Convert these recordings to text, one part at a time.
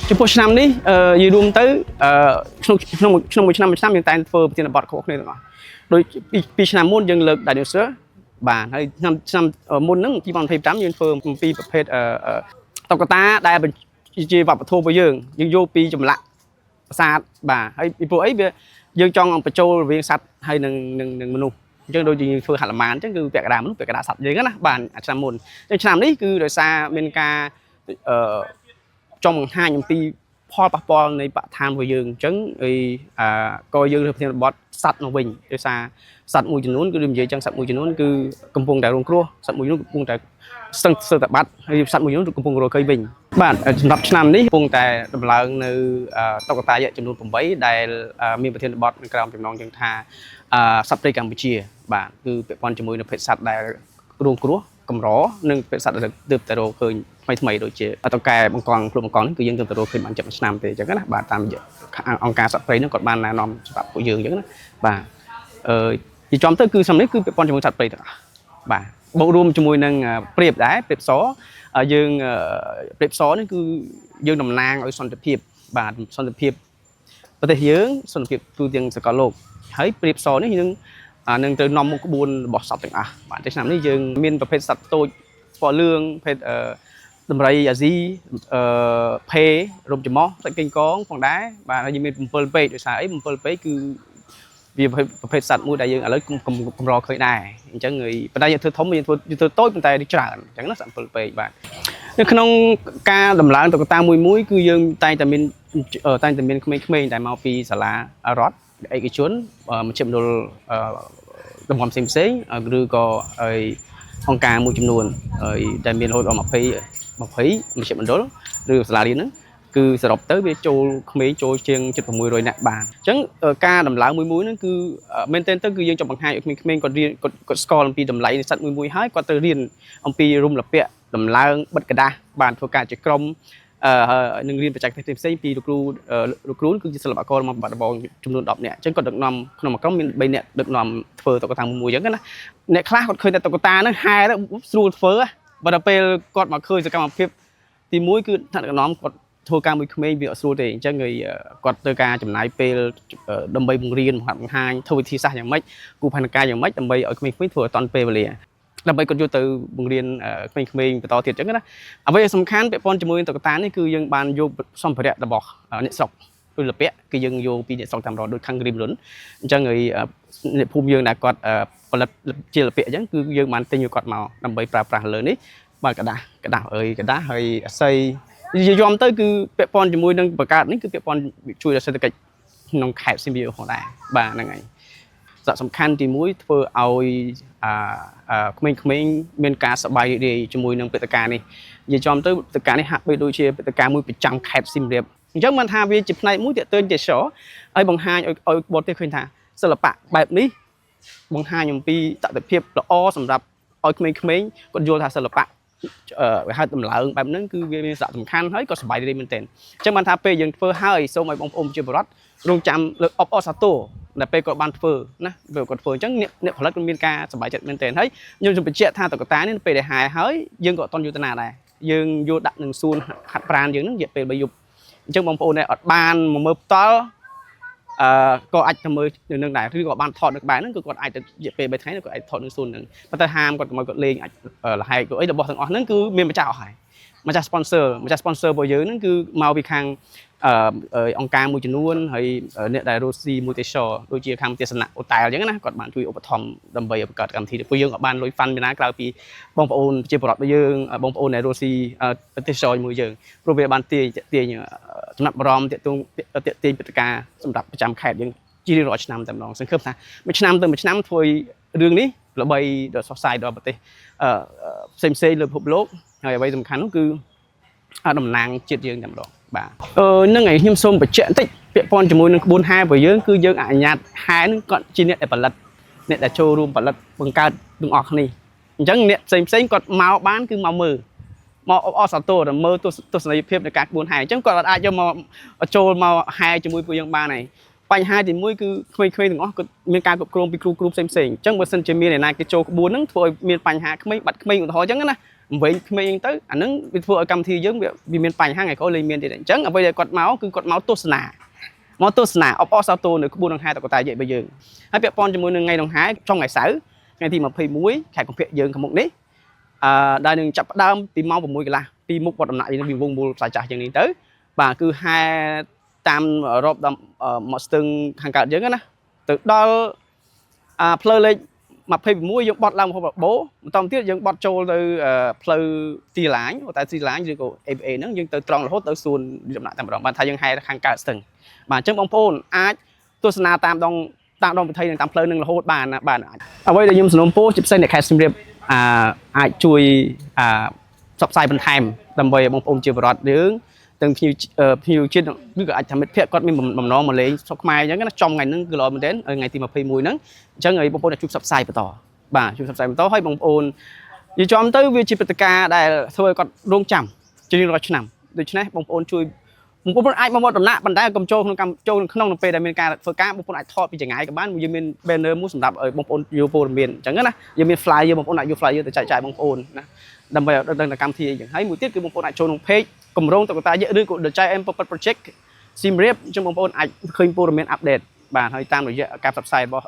ចំពោះឆ្នាំនេះយីរួមទៅក្នុងមួយឆ្នាំយើងតែងធ្វើប្រធានបទខុសគ្នាទាំងអស់ដោយពីឆ្នាំមុនយើងលើក dinosaur បាទហើយឆ្នាំមុនហ្នឹង2025យើងធ្វើអំពីប្រភេទតុក្កតាដែលជាវប្បធម៌របស់យើងយកពីចម្លាក់ប្រាសាទបាទហើយពីព្រោះអីវាយើងចង់បញ្ចូលរវាងសត្វហើយនឹងមនុស្សអញ្ចឹងដូចយើងធ្វើហត្ថម៉ានអញ្ចឹងគឺពាក់កណ្ដាលមនុស្សពាក់កណ្ដាលសត្វយើងណាបាទឆ្នាំមុនអញ្ចឹងឆ្នាំនេះគឺដោយសារមានការចង់បង្ហាញអំពីផលប៉ះពាល់នៃបរិស្ថានរបស់យើងអញ្ចឹងក៏យើងធ្វើប្រធានបទសត្វនៅវិញដោយសារសត្វមួយចំនួនគឺនិយាយអញ្ចឹងសត្វមួយចំនួនគឺកំពុងតែរងគ្រោះសត្វមួយចំនួនកំពុងតែស្ទើរតែបាត់ហើយសត្វមួយចំនួនកំពុងរកឃើញវិញបាទសម្រាប់ឆ្នាំនេះកំពុងតែដំឡើងនៅតុក្កតាយៈចំនួន8ដែលមានប្រធានបទនៅក្រោមចំណងជើងថាសត្វព្រៃកម្ពុជាបាទគឺពាក់ព័ន្ធជាមួយនឹងភេទសត្វដែលរងគ្រោះកម្រនិងភេទសត្វដែលទើបតែរកឃើញថ្មីដូចជាតកែបង្កងខ្លួនបង្កងនេះគឺយើងទើបតែរកឃើញបាន7ឆ្នាំទេអញ្ចឹងណាបាទតាមរយៈអង្គការសត្វព្រៃហ្នឹងគាត់បានណែនាំសម្រាប់ពួកយើងអញ្ចឹងណាបាទជាចំទៅគឺឆ្នាំនេះគឺពាក់ព័ន្ធជាមួយសត្វព្រៃទាំងអស់បាទបូករួមជាមួយនឹងព្រាបដែរព្រាបសយើងព្រាបសនេះគឺយើងតំណាងឲ្យសន្តិភាពបាទសន្តិភាពប្រទេសយើងសន្តិភាពទូទាំងសកលលោកហើយព្រាបសនេះនឹងទៅនាំមុខក្បួនរបស់សត្វទាំងអស់បាទតែឆ្នាំនេះយើងមានប្រភេទសត្វតូចពណ៌លឿងប្រភេទដំរីអាស៊ីភេរំច្រមុះទឹកកេងកងផងដែរបាទហើយយើងមាន7ពេកដោយសារអី7ពេកគឺវាប្រភេទសត្វមួយដែលយើងឥឡូវកម្រឃើញដែរអញ្ចឹងប៉ុន្តែយើងធ្វើធំយើងធ្វើតូចប៉ុន្តែច្រើនអញ្ចឹងណាសត្វ7ពេកបាទនៅក្នុងការដំឡើងតុក្កតាមួយគឺយើងតែងតែមានក្មេងៗដែលមកពីសាលារដ្ឋឯកជនមជ្ឈមណ្ឌលតំបន់ផ្សេងឬក៏អង្គការមួយចំនួនដែលមានរហូតដល់20មជ្ឈមណ្ឌលឬសាលារៀនហ្នឹងគឺសរុបទៅវាចូលក្មេងចូលជាង7,600នាក់បានអញ្ចឹងការដំឡើងមួយហ្នឹងគឺមែនទែនទៅគឺយើងចង់បង្ហាញឲ្យក្មេងៗគាត់រៀនគាត់ស្គាល់អំពីតម្លៃនៃសត្វមួយហើយគាត់ទៅរៀនអំពីរំលពាក់ដំឡើងបិទกระดาษបានធ្វើការជាក្រុមនឹងរៀនបច្ចេកទេសផ្សេងពីលោកគ្រូគឺជាសិល្បករមកបាត់ដំបងចំនួន10នាក់អញ្ចឹងគាត់ដឹកនាំក្នុងមួយក្រុមមាន3នាក់ដឹកនាំធ្វើតុក្កតាមួយអញ្ចឹងណាអ្នកខ្លះគាត់ឃើញតែតុក្កតាហ្នឹងហែទៅស្រួលធ្វើបើដល់ពេលគាត់មកឃើញសកម្មភាពទី1គឺថ្នាក់ដឹកនាំគាត់ធ្វើការមួយក្មេងវាអត់ស្រួលទេអញ្ចឹងគាត់ទៅការចំណាយពេលដើម្បីបង្រៀនបង្ហាញធ្វើវិធីសាស្ត្រយ៉ាងម៉េចគូផែនការយ៉ាងម៉េចដើម្បីឲ្យក្មេងៗធ្វើឲ្យតាន់ពេលវេលាដើម្បីគាត់យកទៅបង្រៀនក្មេងៗបន្តទៀតអញ្ចឹងណាអ្វីដែលសំខាន់ពាក់ព័ន្ធជាមួយតុក្កតានេះគឺយើងបានយកសម្ភារៈរបស់អ្នកស្រុកពលពៈគឺយើងយកពីអ្នកស្រុកតាមរត់ដូចខាងគ្រីមលុនអញ្ចឹងអ្នកភូមិយើងដែលគាត់ផលិតជាលពៈអញ្ចឹងគឺយើងបានទិញយកគាត់មកដើម្បីប្រើប្រាស់លើនេះបាទกระดาษហើយអាស័យនិយាយទៅគឺពាក់ព័ន្ធជាមួយនឹងបង្កើតនេះគឺពាក់ព័ន្ធជួយដល់សេដ្ឋកិច្ចក្នុងខេត្តសៀមរាបផងដែរបាទហ្នឹងហើយសារៈសំខាន់ទី1ធ្វើឲ្យក្មេងៗមានការសប្បាយរីករាយជាមួយនឹងព្រឹត្តិការណ៍នេះនិយាយចំទៅព្រឹត្តិការណ៍នេះហាក់បីដូចជាព្រឹត្តិការណ៍មួយប្រចាំខេត្តសៀមរាបអញ្ចឹងបានថាវាជាផ្នែកមួយទាក់ទងទេសចរឲ្យបង្ហាញឲ្យបរទេសឃើញថាសិល្បៈបែបនេះបង្ហាញអំពីតថភាពល្អសម្រាប់ឲ្យក្មេងៗគាត់យល់ថាសិល្បៈហៅតម្លើងបែបហ្នឹងគឺវាមានសារៈសំខាន់ហើយក៏សប្បាយរីករាយមែនទែនអញ្ចឹងបានថាពេលយើងធ្វើហើយសូមឲ្យបងប្អូនជាបរិវត្តរងចាំលើកអបអរសាទរដែលពេលគាត់បានធ្វើណាពេលគាត់ធ្វើអញ្ចឹងអ្នកផលិតគាត់មានការសប្បាយចិត្តមែនទែនហើយខ្ញុំបញ្ជាក់ថាតុក្កតានេះពេលដែលហាយហើយយើងក៏អត់តន់យុទ្ធនាដែរយើងយកដាក់នឹងសួនហាត់ប្រាណយើងហ្នឹងរយៈពេល3យប់អញ្ចឹងបងប្អូនដែលអត់បានមកមើលផ្ទាល់ក៏អាចទៅមើលនៅនឹងដែរឬក៏បានថតនៅក្បែរហ្នឹងគឺគាត់អាចទៅរយៈពេល3ថ្ងៃគាត់អាចថតនៅសួនហ្នឹងប៉ុន្តែហាមគាត់មកគាត់លេងអាចលហែកអីរបស់ទាំងអស់ហ្នឹងគឺមានម្ចាស់អស់ហើយម្ចាស់ sponsor របស់យើងហ្នឹងគឺមកពីខាងអង្គការមួយចំនួនហើយអ្នកដែលរស់ស៊ីមួយទេសចរដូចជាខាងទេសនៈអូតែលអញ្ចឹងណាគាត់បានជួយឧបត្ថម្ភដើម្បីបង្កើតកម្មវិធីពួកយើងក៏បានលុយ fund មានណាក្រៅពីបងប្អូនជាបរិវត្តរបស់យើងបងប្អូនដែលរស់ស៊ីទេសចរជាមួយយើងព្រោះវាបានទាញចំណាប់អារម្មណ៍ទាក់ទាញព្រឹត្តិការណ៍សម្រាប់ប្រចាំខេត្តយើងជារៀងរាល់ឆ្នាំតែម្ដងសង្ឃឹមថាមួយឆ្នាំទៅមួយឆ្នាំធ្វើរឿងនេះល្បីដល់សុខសាយដល់ប្រទេសផ្សេងលើពិភពលោកហើយអ្វីសំខាន់នោះគឺតំណាងជាតិយើងតែម្ដងបាទហ្នឹងហើយខ្ញុំសូមបញ្ជាក់បន្តិចពាក់ព័ន្ធជាមួយនឹងក្បួនហែរបស់យើងគឺយើងអនុញ្ញាតហែនឹងគាត់ជាអ្នកដែលផលិតអ្នកដែលចូលរួមផលិតបង្កើតទាំងអស់គ្នាអញ្ចឹងអ្នកផ្សេងគាត់មកបានគឺមកមើលមកអបអរសាទរទៅមើលទស្សនីយភាពនៃការក្បួនហែអញ្ចឹងគាត់អាចយកមកចូលមកហែជាមួយពួកយើងបានហើយបញ្ហាទី1គឺក្មេងៗទាំងអស់គាត់មានការគ្រប់គ្រងពីគ្រូផ្សេងអញ្ចឹងបើសិនជាមានអ្នកណាគេចូលក្បួនហ្នឹងធ្វើឲ្យមានបញ្ហាក្មេងបាត់ក្មេងឧទាហរណ៍អញ្ចឹងណា វិញក្មេងទៅអាហ្នឹងវាធ្វើឲ្យកម្មវិធីយើងវាមានបញ្ហាថ្ងៃក្រោយលេងមានទៀតអញ្ចឹងអ្វីដែលគាត់មកគឺគាត់មកទស្សនាអបអរសាទរនៅក្បួនដង្ហែតុក្កតាយក្សរបស់យើងហើយពាក់ព័ន្ធជាមួយនឹងថ្ងៃដង្ហែចុងថ្ងៃសៅរ៍ថ្ងៃទី21ខែកុម្ភៈយើងខាងមុខនេះដែលនឹងចាប់ផ្ដើមពីម៉ោង6កន្លះពីមុខវត្តដំណាក់យើងពីវងមូលផ្សារចាស់យើងនេះទៅបាទគឺហែតាមរ៉បដល់មកស្ទឹងខាងកើតយើងណាទៅដល់ផ្លូវលេខ26យើងបត់ឡើងហូបបោបន្តទៀតយើងបត់ចូលទៅផ្លូវទីឡាញតែទីឡាញឬក៏ APA ហ្នឹងយើងទៅត្រង់រហូតទៅសួនដំណាក់តែម្ដងបានថាយើងហែខាងកើតស្ទឹងបាទអញ្ចឹងបងប្អូនអាចទស្សនាតាមដងវិធីនឹងតាមផ្លូវនឹងរហូតបានណាបាទអ្វីដែលខ្ញុំសនុំពោជាពិសេសអ្នកខេត្តសៀមរាបអាចជួយផ្សព្វផ្សាយបន្ថែមដើម្បីឲ្យបងប្អូនជាបរិវត្តយើងទាំងភ្ញៀវជាតិឬក៏អាចថាមិត្តភក្តិគាត់មានបំណងមកលេងស្រុកខ្មែរអញ្ចឹងណាចំថ្ងៃហ្នឹងគឺល្អមែនទែនថ្ងៃទី21ហ្នឹងអញ្ចឹងឲ្យបងប្អូនជួយផ្សព្វផ្សាយបន្តបាទជួយផ្សព្វផ្សាយបន្តឲ្យបងប្អូននិយាយចំទៅវាជាព្រឹត្តិការណ៍ដែលធ្វើឲ្យគាត់រងចាំជារៀងរាល់ឆ្នាំដូច្នេះបងប្អូនជួយបងប្អូនអាចមកវត្តដំណាក់ប៉ុន្តែកុំចូលក្នុងពេលដែលមានការធ្វើការបងប្អូនអាចថតពីចង្ងាយក៏បានយើងមាន banner មួយសម្រាប់ឲ្យបងប្អូនយកព័ត៌មានអញ្ចឹងណាយើងមាន flyer បងប្អូនអាចយក flyer ទៅចែកចាយបងប្អូនណាដើម្បីឲ្យដឹងដល់កម្មវិធីអញ្ចឹងហើយមួយទៀតគឺបងប្អូនអាចចូលក្នុង page គម្រោងតុក្កតាយក្សឬក៏ The Giant Puppet Project សៀមរាបអញ្ចឹងបងប្អូនអាចឃើញព័ត៌មាន update បាទហើយតាមរយៈការផ្សព្វផ្សាយរបស់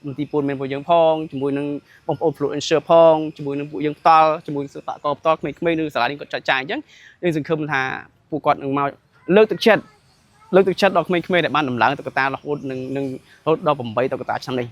មន្ទីរព័ត៌មានរបស់យើងផងជាមួយនឹងបងប្អូន influencer ផងជាមួយនឹងពួកយើងផ្ទាល់ជាមួយសិស្សកផ្ទាល់ក្មេងៗនៅសាលានេះគាត់ចែកចាយអញ្ចឹងយើងសង្ឃឹមថាពួកគាត់នឹងមកលើកទឹកចិត្តដល់ក្មេងៗដែលបានដំឡើងតុក្កតារហូតដល់8តុក្កតាឆ្នាំនេះ